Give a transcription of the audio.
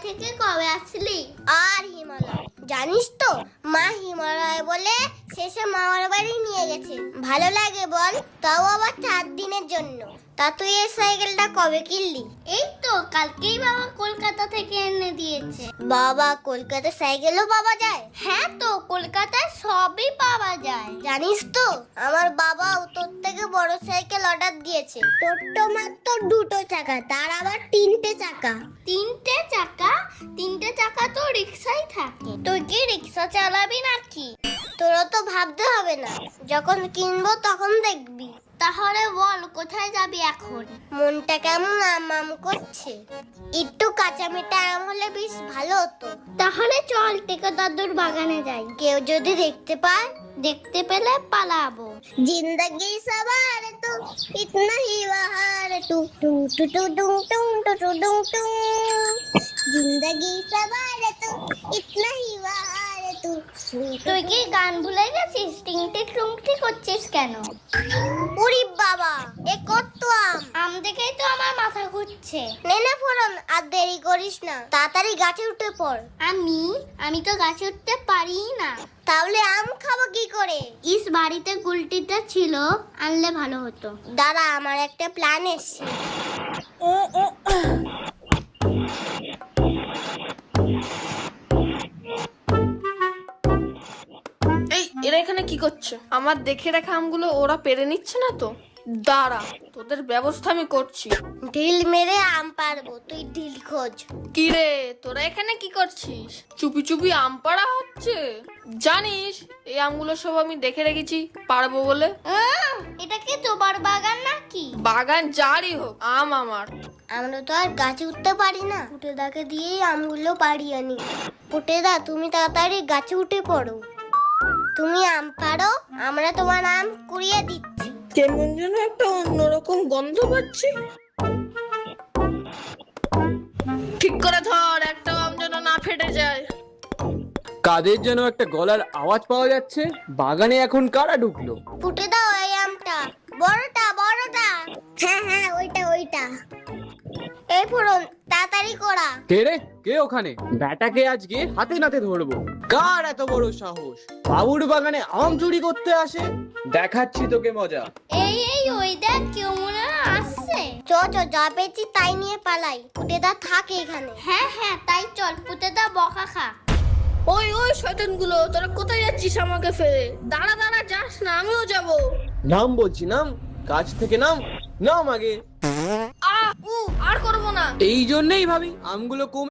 থেকে কবে আসলি? আর হিমালয় জানিস তো, মা হিমালয় বলে শেষে মামার বাড়ি নিয়ে গেছে। ভালো লাগে বল, তাও আবার 4 দিনের জন্য। তা তুই এই সাইকেলটা কবে কিনলি? এই তো কালকেই বাবা কলকাতা থেকে এনে দিয়েছে। বাবা, কলকাতা সাইকেলও পাওয়া যায়? হ্যাঁ তো, কলকাতায় সবই পাওয়া যায়। জানিস তো, আমার বাবাও তোর থেকে বড় সাইকেল অর্ডার দিয়েছে। তোর তো মাত্র 2 চাকা, তার আবার 3টে চাকা। 3টে চাকা? 3টে চাকা তো রিক্সায় থাকে। তুই কি রিক্সা চালাবি নাকি? তোরা তো ভাবতে হবে না, যখন কিনবো তখন দেখবি। তাহলে বল, কোথায় যাবি এখন? মনটা কেমন আম করছে। একটু কাঁচা মিঠা আম হলে বেশ ভালো হতো। তাহলে চল টেকা দাদুর বাগানে যাই। কেউ যদি দেখতে পায়, দেখতে পেলে পালাবো। জিন্দগি সবার তো ইতনা হি বাহার টু টু টু টু টু টু টু টু টু টু। জিন্দগি সবার তো ইতনা হি বাহার টু। তুই কি গান ভুলে গেছিস? টিংটি টুংটি করছিস কেন? ওরে বাবা, এ কত আম দেখেই তো আমার মাথা ঘুরছে। নে না ফোরন, আর দেরি করিস না, তাড়াতাড়ি গাছে উঠে পড়। আমি তো গাছে উঠতে পারি না। তাহলে আম খাবো কি করে? ইস, বাড়িতে গুলটিটা ছিল, আনলে ভালো হতো। দাঁড়া, আমার একটা প্ল্যান এসছে। এই এরা এখানে কি করছে? আমার দেখে রাখা আমগুলো ওরা পেরে নিচ্ছে না তো? দাঁড়া, তোদের ব্যবস্থা আমি করছি। ঢিল মেরে আম পারবো, তুই ঢিল খোঁজ। কি রে, তোরা এখানে কি করছিস? চুপি চুপি আম পাড়া হচ্ছে। জানিস এই আমগুলো সব আমি দেখে রেখেছি পারবো বলে। এটা কি তোমার বাগান নাকি? বাগান যারই হোক, আম আমার। আমরা তো আর গাছে উঠতে পারি না, পুটেদাকে দিয়েই আমগুলো পাড়িয়ে আনি। পুটেদা, তুমি তাড়াতাড়ি গাছে উঠে পড়ো। তুমি আম পাড়ো, আমরা তোমার আম কুড়িয়ে দিচ্ছি। কেমন যেন একটা অন্যরকম গন্ধ পাচ্ছি। ঠিক করে ধর, একটা আম যেন না ফেটে যায়। কাদের যেন একটা গলার আওয়াজ পাওয়া যাচ্ছে। বাগানে এখন কারা ঢুকলো? পুটেদা, ওই আমটা বড়টা বড়টা। হ্যাঁ, ওইটা। এই ফোরন, তাড়াতাড়ি করা। কে রে, কে ওখানে? ব্যাটাকে আজকে হাতে নাতে ধরবো। কার এত বড় সাহস বাবুর বাগানে আম চুরি করতে আসে? দেখাচ্ছি তোকে মজা। এই ওই দেখ, কেউ মনে হয় আসছে। চ যা পেয়েছি তাই নিয়ে পালাই। পুটেদা থাকে এখানে। হ্যাঁ, তাই চল, পুটেদা বকা খা। ওই শয়তানগুলো, তোরা কোথায় যাচ্ছিস আমাকে ফেলে? দাঁড়া যাস না, আমিও যাবো। নাম বলছি, নাম। গাছ থেকে নাম আগে। আর করবো না। এই জন্যই ভাবি আমগুলো কম